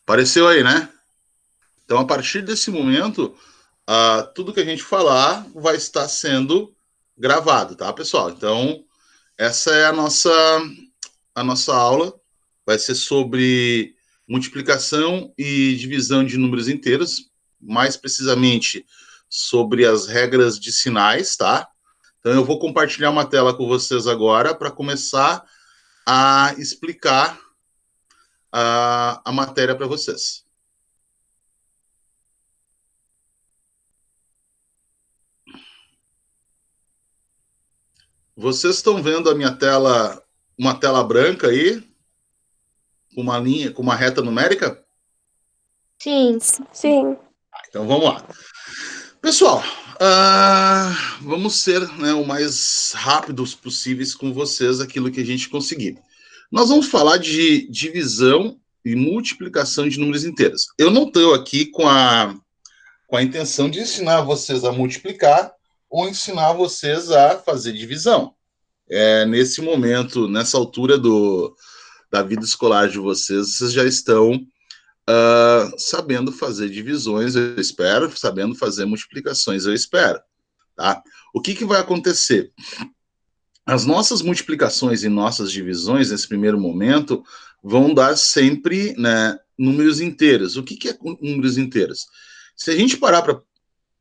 Apareceu aí, né? Então, a partir desse momento, tudo que a gente falar vai estar sendo gravado, tá, pessoal? Então, essa é a nossa aula. Vai ser sobre multiplicação e divisão de números inteiros, mais precisamente sobre as regras de sinais, tá? Então, eu vou compartilhar uma tela com vocês agora para começar a explicar a matéria para vocês. Vocês estão vendo a minha tela, uma tela branca aí, com uma linha, com uma reta numérica? Sim. Sim. Então vamos lá. Pessoal, vamos ser, né, o mais rápidos possíveis com vocês, aquilo que a gente conseguir. Nós vamos falar de divisão e multiplicação de números inteiros. Eu não estou aqui com a intenção de ensinar vocês a multiplicar ou ensinar vocês a fazer divisão. Nesse momento, nessa altura da vida escolar de vocês, vocês já estão sabendo fazer divisões, eu espero, sabendo fazer multiplicações, eu espero. Tá? O que vai acontecer? As nossas multiplicações e nossas divisões, nesse primeiro momento, vão dar sempre, né, números inteiros. O que é números inteiros? Se a gente parar para...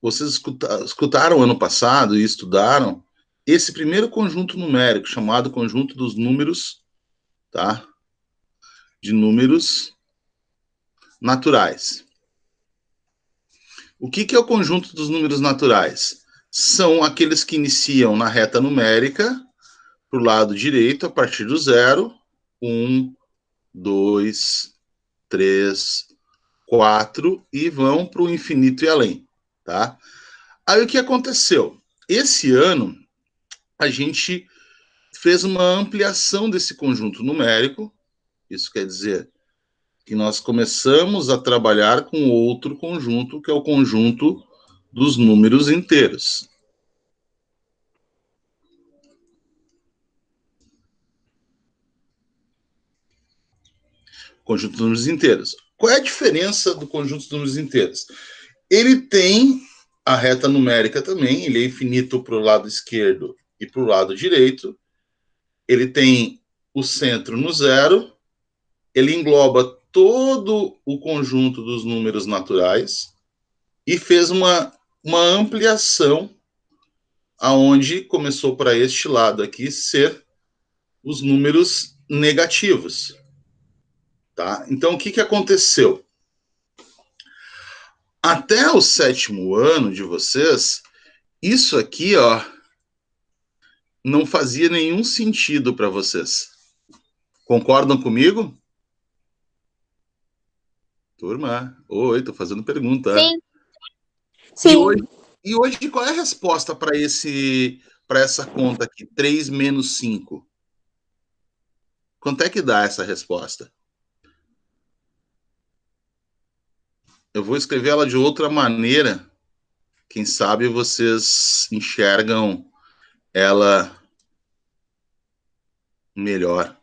Vocês escutaram ano passado e estudaram esse primeiro conjunto numérico, chamado conjunto dos números, tá? De números naturais. O que é o conjunto dos números naturais? São aqueles que iniciam na reta numérica, para o lado direito, a partir do zero, 1, 2, 3, 4, e vão para o infinito e além, tá? Aí o que aconteceu? Esse ano, a gente fez uma ampliação desse conjunto numérico, isso quer dizer que nós começamos a trabalhar com outro conjunto, que é o conjunto dos números inteiros. Conjunto de números inteiros. Qual é a diferença do conjunto de números inteiros? Ele tem a reta numérica também, ele é infinito para o lado esquerdo e para o lado direito. Ele tem o centro no zero, ele engloba todo o conjunto dos números naturais e fez uma ampliação aonde começou para este lado aqui ser os números negativos. Tá? Então, o que aconteceu? Até o 7º ano de vocês, isso aqui, ó, não fazia nenhum sentido para vocês. Concordam comigo? Turma, oi, tô fazendo pergunta. Sim. Sim. E hoje qual é a resposta para essa conta aqui? 3 menos 5. Quanto é que dá essa resposta? Eu vou escrever ela de outra maneira. Quem sabe vocês enxergam ela melhor.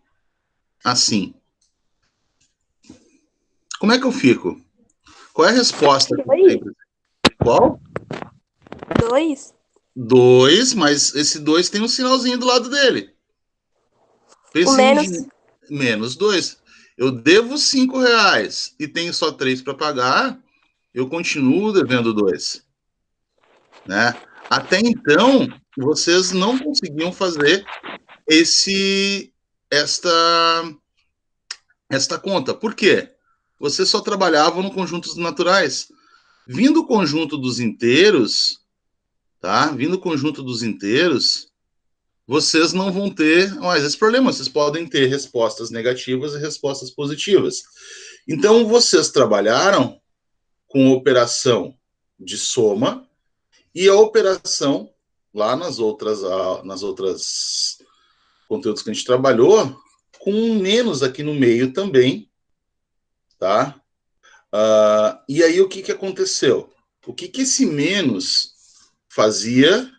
Assim. Como é que eu fico? Qual é a resposta? Qual? 2? 2, mas esse 2 tem um sinalzinho do lado dele. O Pense menos. em menos 2. Eu devo R$ 5 e tenho só 3 para pagar, eu continuo devendo 2. Né? Até então, vocês não conseguiam fazer esta conta. Por quê? Vocês só trabalhavam no conjunto dos naturais. Vindo o conjunto dos inteiros, tá? Vindo o conjunto dos inteiros, vocês não vão ter mais esse problema. Vocês podem ter respostas negativas e respostas positivas. Então, vocês trabalharam com operação de soma e a operação lá nas outras conteúdos que a gente trabalhou, com um menos aqui no meio também, tá? E aí o que aconteceu? O que esse menos fazia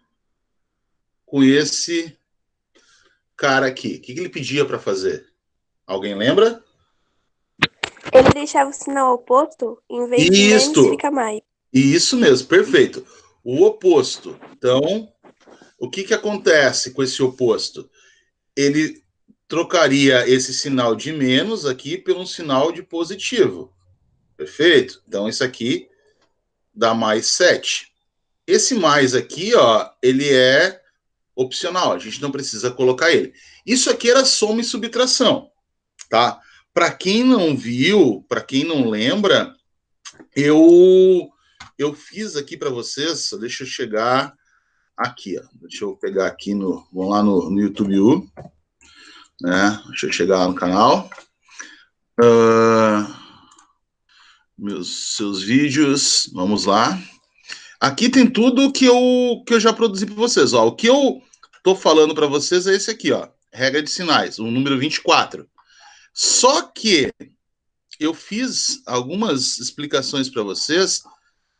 com esse cara aqui? O que ele pedia para fazer? Alguém lembra? Ele deixava o sinal oposto, em vez de menos, Isto, fica mais. isso mesmo, perfeito. O oposto. Então, o que acontece com esse oposto? Ele trocaria esse sinal de menos aqui por um sinal de positivo. Perfeito? Então, isso aqui dá mais 7. Esse mais aqui, ó, ele é opcional, a gente não precisa colocar ele. Isso aqui era soma e subtração, tá? Para quem não viu, para quem não lembra, eu fiz aqui para vocês, deixa eu chegar aqui, ó. Deixa eu pegar aqui vamos lá no YouTube, né? Deixa eu chegar lá no canal. Seus vídeos, vamos lá. Aqui tem tudo que eu já produzi para vocês, ó. O que eu tô falando para vocês é esse aqui, ó. Regra de sinais, o número 24. Só que eu fiz algumas explicações para vocês.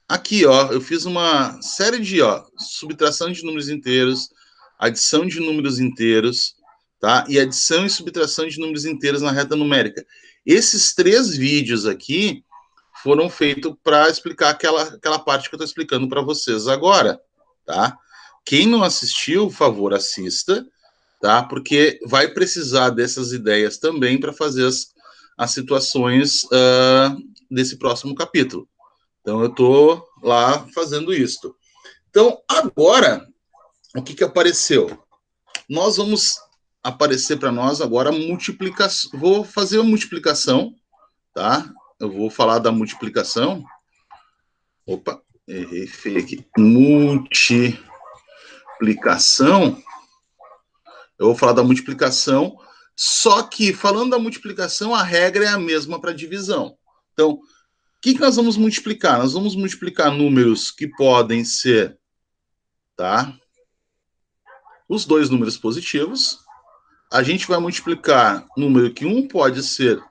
Aqui, ó, eu fiz uma série de, ó, subtração de números inteiros, adição de números inteiros, tá? E adição e subtração de números inteiros na reta numérica. Esses 3 vídeos aqui foram feitos para explicar aquela parte que eu estou explicando para vocês agora, tá? Quem não assistiu, por favor, assista, tá? Porque vai precisar dessas ideias também para fazer as situações desse próximo capítulo. Então, eu estou lá fazendo isso. Então, agora, o que apareceu? Nós vamos aparecer para nós agora a multiplicação. Vou fazer a multiplicação, tá? Eu vou falar da multiplicação. Opa, errei feio aqui. Multiplicação. Eu vou falar da multiplicação, só que falando da multiplicação, a regra é a mesma para divisão. Então, o que nós vamos multiplicar? Nós vamos multiplicar números que podem ser, tá? Os 2 números positivos. A gente vai multiplicar número que um pode ser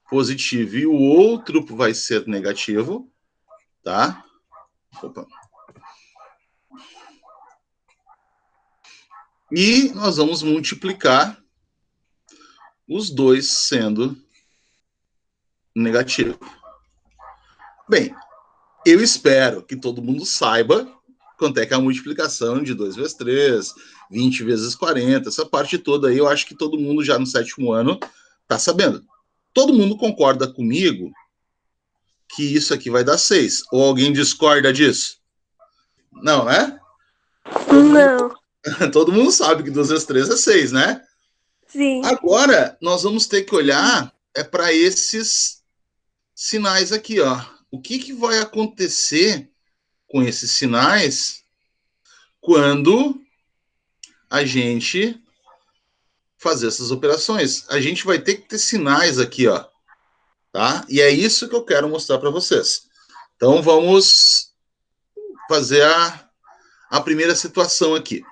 positivo e o outro vai ser negativo, tá? Opa. E nós vamos multiplicar os 2 sendo negativo. Bem, eu espero que todo mundo saiba quanto é que é a multiplicação de 2 vezes 3, 20 vezes 40, essa parte toda aí, eu acho que todo mundo já no 7º ano está sabendo. Todo mundo concorda comigo que isso aqui vai dar 6. Ou alguém discorda disso? Não, né? Não. Todo mundo sabe que 2 vezes 3 é 6, né? Sim. Agora, nós vamos ter que olhar para esses sinais aqui, ó. O que vai acontecer com esses sinais quando a gente fazer essas operações? A gente vai ter que ter sinais aqui, ó, tá? E é isso que eu quero mostrar para vocês. Então, vamos fazer a primeira situação aqui.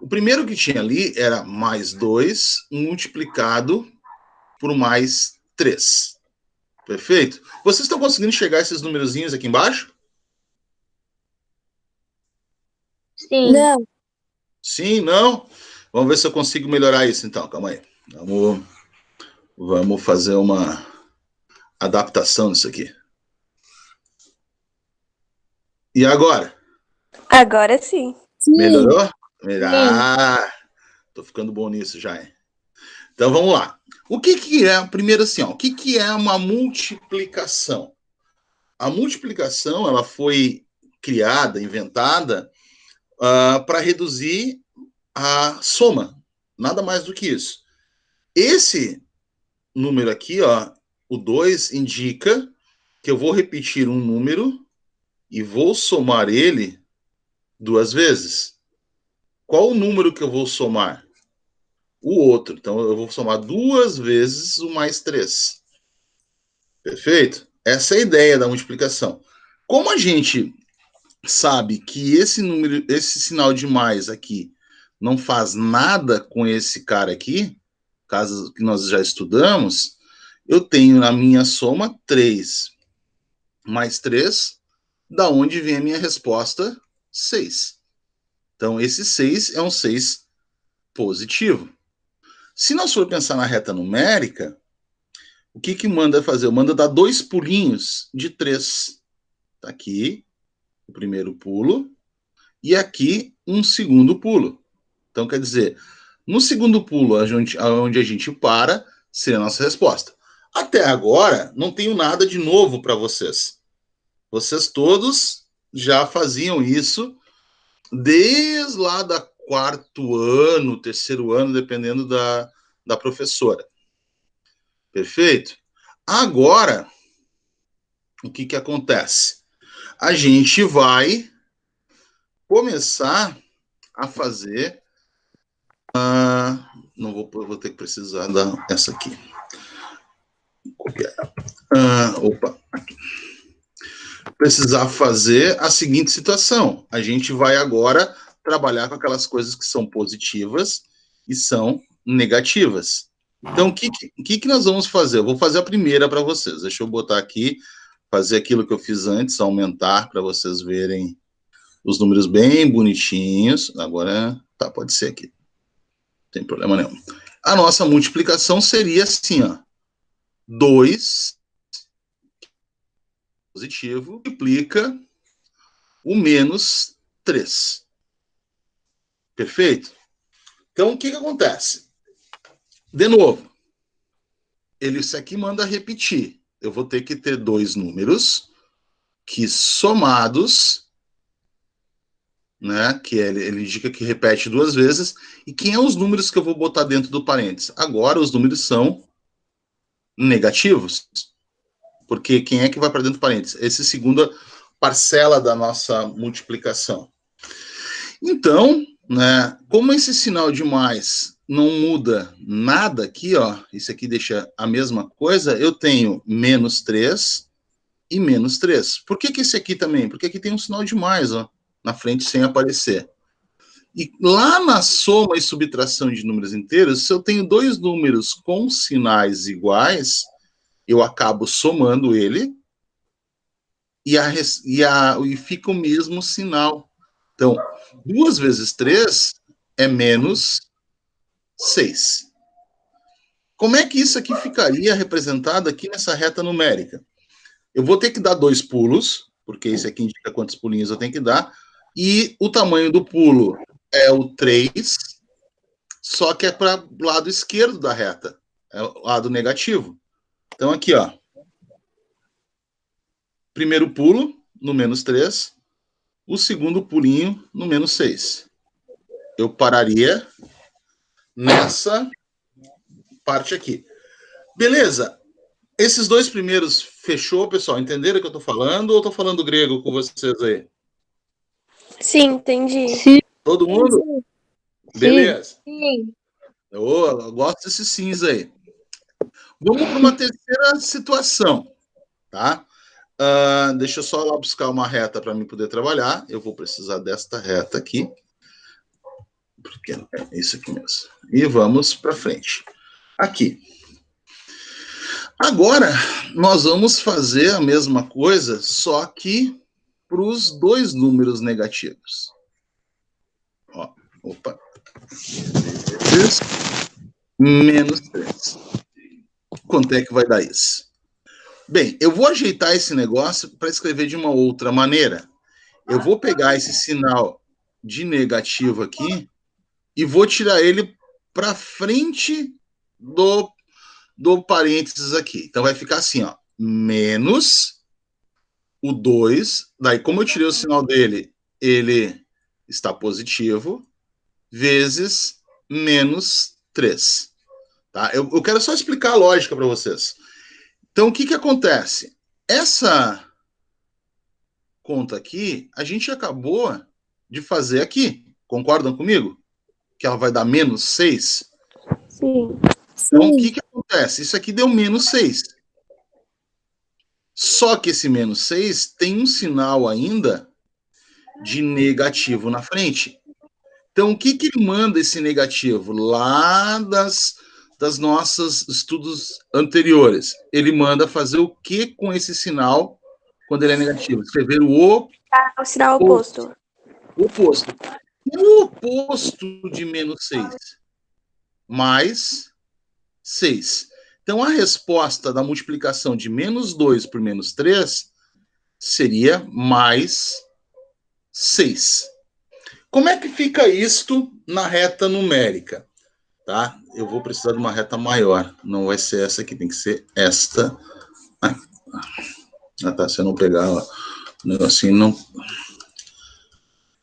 O primeiro que tinha ali era mais 2 multiplicado por mais 3. Perfeito? Vocês estão conseguindo chegar a esses numerozinhos aqui embaixo? Sim. Não. Sim, não? Vamos ver se eu consigo melhorar isso, então. Calma aí. Vamos fazer uma adaptação nisso aqui. E agora? Agora sim. Melhorou? Ah, tô ficando bom nisso já, hein? Então vamos lá. O que é, primeiro assim, ó, o que é uma multiplicação? A multiplicação, ela foi criada, inventada, para reduzir a soma. Nada mais do que isso. Esse número aqui, ó, o 2, indica que eu vou repetir um número e vou somar ele 2 vezes. Qual o número que eu vou somar? O outro. Então, eu vou somar 2 vezes o mais 3. Perfeito? Essa é a ideia da multiplicação. Como a gente sabe que esse número, esse sinal de mais aqui, não faz nada com esse cara aqui, caso que nós já estudamos, eu tenho na minha soma 3 mais 3, da onde vem a minha resposta 6. Então, esse 6 é um 6 positivo. Se nós for pensar na reta numérica, o que que manda fazer? Manda dar 2 pulinhos de 3. Tá aqui o primeiro pulo e aqui um segundo pulo. Então, quer dizer, no segundo pulo, onde a gente para, seria a nossa resposta. Até agora, não tenho nada de novo para vocês. Vocês todos já faziam isso desde lá da 4º ano, 3º ano, dependendo da professora. Perfeito? Agora, o que que acontece? A gente vai começar a fazer... não vou ter que precisar dessa aqui. Copiar. Aqui. Precisar fazer a seguinte situação. A gente vai agora trabalhar com aquelas coisas que são positivas e são negativas. Então, o que nós vamos fazer? Eu vou fazer a primeira para vocês. Deixa eu botar aqui, fazer aquilo que eu fiz antes, aumentar para vocês verem os números bem bonitinhos. Agora, tá, pode ser aqui. Não tem problema nenhum. A nossa multiplicação seria assim, ó. 2 positivo multiplica o menos 3. Perfeito? Então, o que que acontece? De novo, isso aqui manda repetir. Eu vou ter que ter 2 números que somados, né, que ele indica que repete 2 vezes. E quem é os números que eu vou botar dentro do parênteses? Agora, os números são negativos. Porque quem é que vai para dentro do parênteses? Essa segunda parcela da nossa multiplicação. Então, né, como esse sinal de mais não muda nada aqui, ó, isso aqui deixa a mesma coisa, eu tenho menos 3 e menos 3. Por que que esse aqui também? Porque aqui tem um sinal de mais, ó, na frente sem aparecer. E lá na soma e subtração de números inteiros, se eu tenho 2 números com sinais iguais, eu acabo somando ele e fica o mesmo sinal. Então, 2 vezes 3 é menos 6. Como é que isso aqui ficaria representado aqui nessa reta numérica? Eu vou ter que dar 2 pulos, porque esse aqui indica quantos pulinhos eu tenho que dar, e o tamanho do pulo é o 3, só que é para o lado esquerdo da reta, é o lado negativo. Então, aqui, ó. Primeiro pulo, no menos 3, o segundo pulinho, no menos 6. Eu pararia nessa parte aqui. Beleza? Esses 2 primeiros fechou, pessoal? Entenderam o que eu estou falando ou estou falando grego com vocês aí? Sim, entendi. Sim. Todo mundo? Sim. Beleza. Sim. Eu gosto desses sims aí. Vamos para uma terceira situação, tá? Deixa eu só lá buscar uma reta para mim poder trabalhar. Eu vou precisar desta reta aqui. Porque é isso aqui mesmo. E vamos para frente. Aqui. Agora, nós vamos fazer a mesma coisa, só que para os 2 números negativos. Ó, opa. Menos 3. Quanto é que vai dar isso? Bem, eu vou ajeitar esse negócio para escrever de uma outra maneira. Eu vou pegar esse sinal de negativo aqui e vou tirar ele para frente do parênteses aqui. Então vai ficar assim, ó, menos o 2, daí como eu tirei o sinal dele, ele está positivo, vezes menos 3. Tá? Eu quero só explicar a lógica para vocês. Então, o que que acontece? Essa conta aqui, a gente acabou de fazer aqui. Concordam comigo? Que ela vai dar menos 6? Sim. Então, o que que acontece? Isso aqui deu menos 6. Só que esse menos 6 tem um sinal ainda de negativo na frente. Então, o que que ele manda esse negativo? Lá das nossos estudos anteriores. Ele manda fazer o que com esse sinal quando ele é negativo? Escrever o O sinal oposto. oposto. E o oposto de menos 6? Mais 6. Então, a resposta da multiplicação de menos 2 por menos 3 seria mais 6. Como é que fica isto na reta numérica? Tá? Eu vou precisar de uma reta maior. Não vai ser essa aqui, tem que ser esta. Ah, tá. Se eu não pegar ó, o negocinho, não.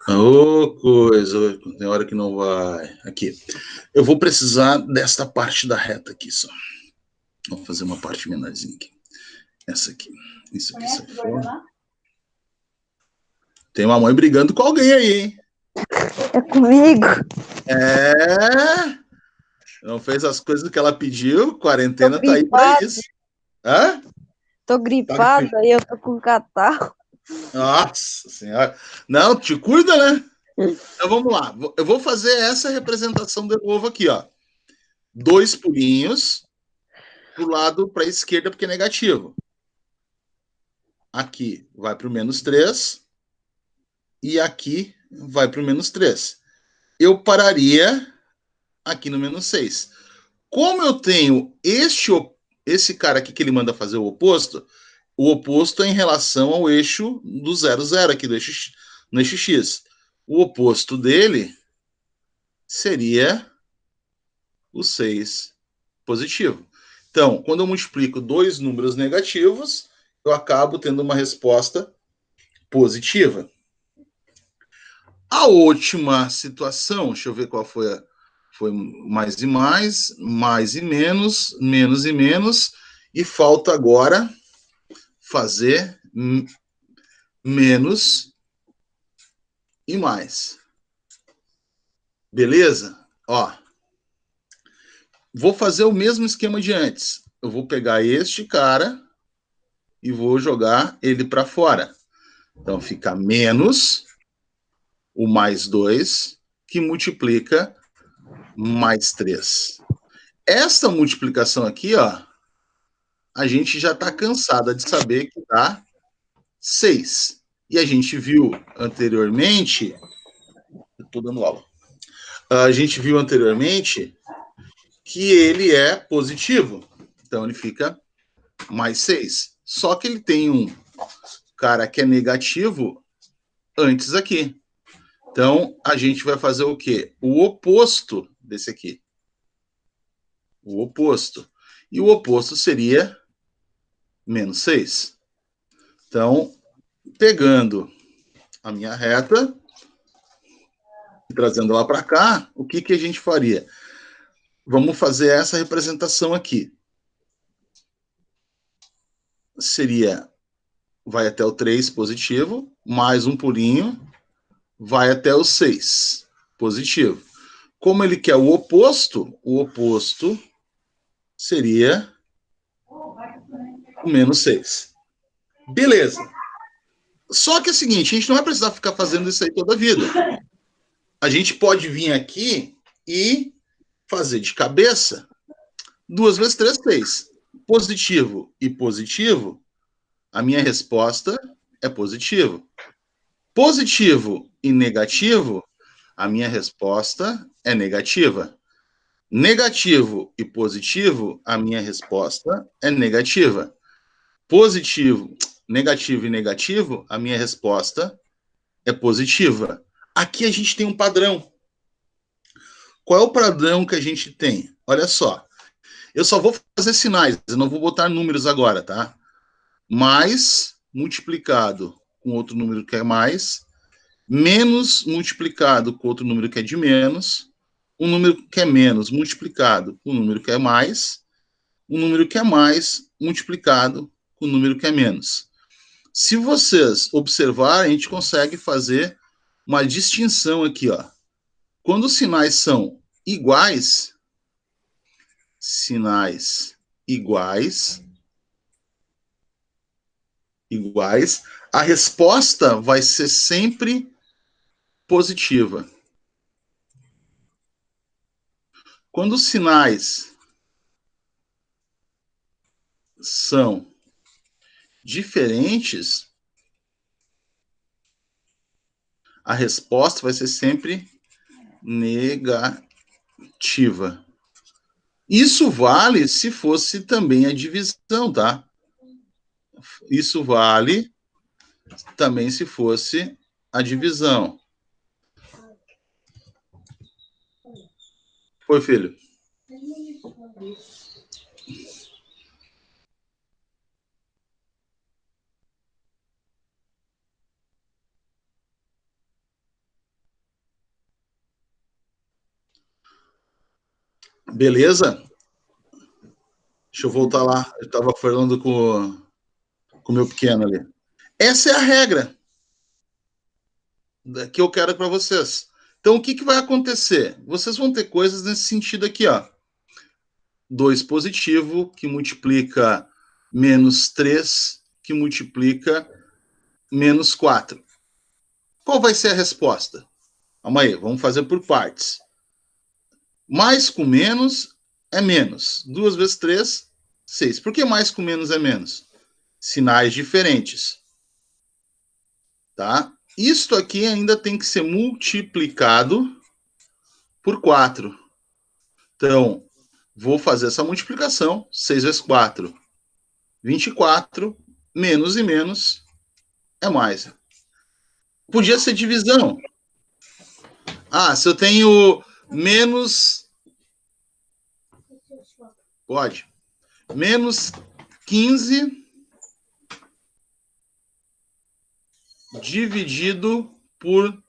Ô, coisa. Tem hora que não vai. Aqui. Eu vou precisar desta parte da reta aqui só. Vou fazer uma parte menorzinha aqui. Essa aqui. Isso aqui sai fora. Tem uma mãe brigando com alguém aí, hein? É comigo. É. Não fez as coisas que ela pediu. Quarentena tá aí pra isso. Hã? Tô gripada e eu tô com catarro. Nossa senhora. Não, te cuida, né? Então vamos lá. Eu vou fazer essa representação de novo aqui, ó. 2 pulinhos pro lado para a esquerda, porque é negativo. Aqui vai para o menos 3 e aqui vai para o menos 3. Eu pararia aqui no menos 6. Como eu tenho esse cara aqui que ele manda fazer o oposto é em relação ao eixo do 0, 0 aqui, no eixo X. O oposto dele seria o 6 positivo. Então, quando eu multiplico dois números negativos, eu acabo tendo uma resposta positiva. A última situação, deixa eu ver qual foi foi mais e menos, menos e menos, e falta agora fazer menos e mais. Beleza? Ó, vou fazer o mesmo esquema de antes. Eu vou pegar este cara e vou jogar ele para fora. Então fica menos o mais 2, que multiplica mais 3. Esta multiplicação aqui, ó, a gente já está cansada de saber que dá 6. E a gente viu anteriormente, eu estou dando aula, a gente viu anteriormente que ele é positivo. Então ele fica mais 6. Só que ele tem um cara que é negativo antes aqui. Então a gente vai fazer o quê? O oposto desse aqui. O oposto. E o oposto seria menos 6. Então, pegando a minha reta e trazendo ela para cá, o que, que a gente faria? Vamos fazer essa representação aqui. Seria, vai até o 3 positivo, mais um pulinho, vai até o 6 positivo. Como ele quer o oposto seria o menos 6. Beleza. Só que é o seguinte, a gente não vai precisar ficar fazendo isso aí toda a vida. A gente pode vir aqui e fazer de cabeça 2 vezes 3, 6. Positivo e positivo, a minha resposta é positivo. Positivo e negativo, a minha resposta é negativa. Negativo e positivo, a minha resposta é negativa. Positivo, negativo e negativo, a minha resposta é positiva. Aqui a gente tem um padrão. Qual é o padrão que a gente tem? Olha só. Eu só vou fazer sinais, eu não vou botar números agora, tá? Mais multiplicado com outro número que é mais, menos multiplicado com outro número que é de menos, um número que é menos multiplicado com um número que é mais, um número que é mais multiplicado com um número que é menos. Se vocês observarem, a gente consegue fazer uma distinção aqui, ó. Quando os sinais são iguais, iguais, a resposta vai ser sempre positiva. Quando os sinais são diferentes, a resposta vai ser sempre negativa. Isso vale se fosse também a divisão, tá? Isso vale também se fosse a divisão. Foi, filho? Beleza? Deixa eu voltar lá. Eu estava falando com o meu pequeno ali. Essa é a regra que eu quero para vocês. Então, o que, que vai acontecer? Vocês vão ter coisas nesse sentido aqui, ó. 2 positivo, que multiplica menos 3, que multiplica menos 4. Qual vai ser a resposta? Calma aí, vamos fazer por partes. Mais com menos é menos. 2 vezes 3, 6. Por que mais com menos é menos? Sinais diferentes. Tá? Isto aqui ainda tem que ser multiplicado por 4. Então, vou fazer essa multiplicação. 6 vezes 4, 24. Menos e menos é mais. Podia ser divisão. Ah, se eu tenho menos... Pode. Menos 15 dividido por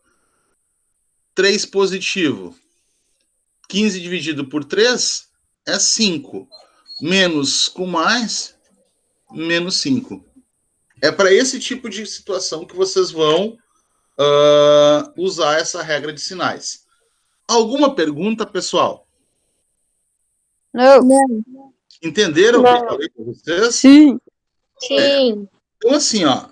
3 positivo. 15 dividido por 3 é 5. Menos com mais, menos 5. É para esse tipo de situação que vocês vão usar essa regra de sinais. Alguma pergunta, pessoal? Não. Entenderam o que eu falei para vocês? Sim. Sim. Então, assim, ó,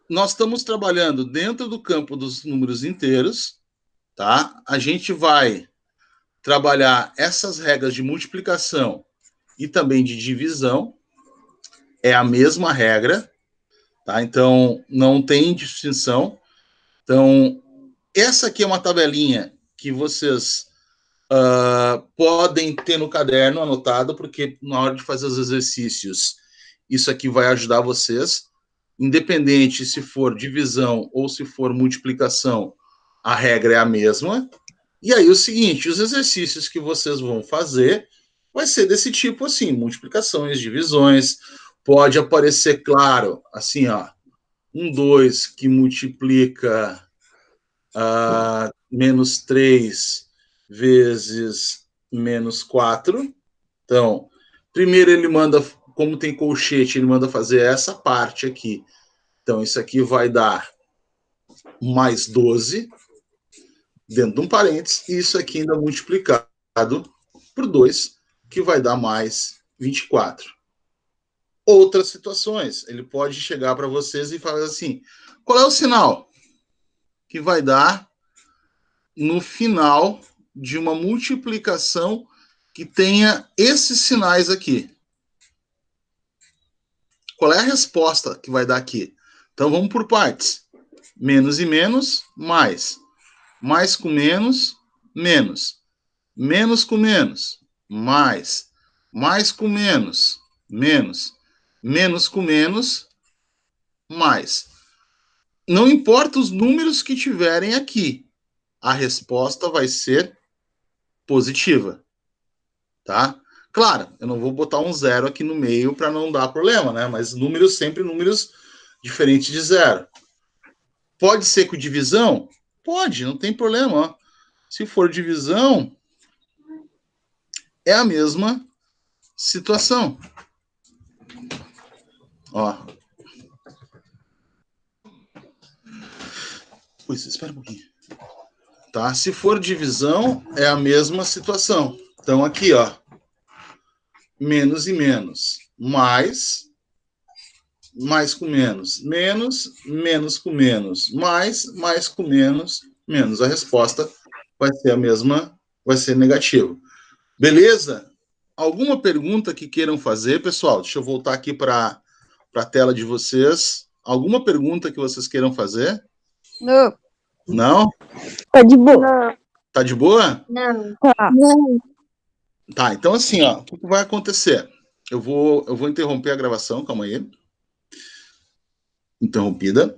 nós estamos trabalhando dentro do campo dos números inteiros, tá? A gente vai trabalhar essas regras de multiplicação e também de divisão. É a mesma regra, tá? Então, não tem distinção. Então, essa aqui é uma tabelinha que vocês podem ter no caderno anotado, porque na hora de fazer os exercícios, isso aqui vai ajudar vocês. Independente se for divisão ou se for multiplicação, a regra é a mesma. E aí o seguinte, os exercícios que vocês vão fazer vai ser desse tipo assim, multiplicações, divisões. Pode aparecer, claro, assim, ó, 2 que multiplica menos 3 vezes menos 4. Então, primeiro ele manda, como tem colchete, ele manda fazer essa parte aqui. Então, isso aqui vai dar mais 12, dentro de um parênteses, e isso aqui ainda multiplicado por 2, que vai dar mais 24. Outras situações, ele pode chegar para vocês e falar assim, qual é o sinal que vai dar no final de uma multiplicação que tenha esses sinais aqui? Qual é a resposta que vai dar aqui? Então, vamos por partes. Menos e menos, mais. Mais com menos, menos. Menos com menos, mais. Mais com menos, menos. Menos com menos, mais. Não importa os números que tiverem aqui, a resposta vai ser positiva. Tá? Claro, eu não vou botar um zero aqui no meio para não dar problema, né? Mas números, sempre números diferentes de zero. Pode ser com divisão? Pode, não tem problema. Ó. Se for divisão, é a mesma situação. Ó. Pois, espera um pouquinho. Tá? Se for divisão, é a mesma situação. Então, aqui, ó. Menos e menos. Mais com menos. Menos com menos. Mais com menos. Menos. A resposta vai ser a mesma, vai ser negativa. Beleza? Alguma pergunta que queiram fazer, pessoal? Deixa eu voltar aqui para a tela de vocês. Alguma pergunta que vocês queiram fazer? Não. Não? Tá de boa. Tá de boa? Não. Tá. Não. Tá, então assim, ó, o que vai acontecer? Eu vou interromper a gravação, calma aí. Interrompida.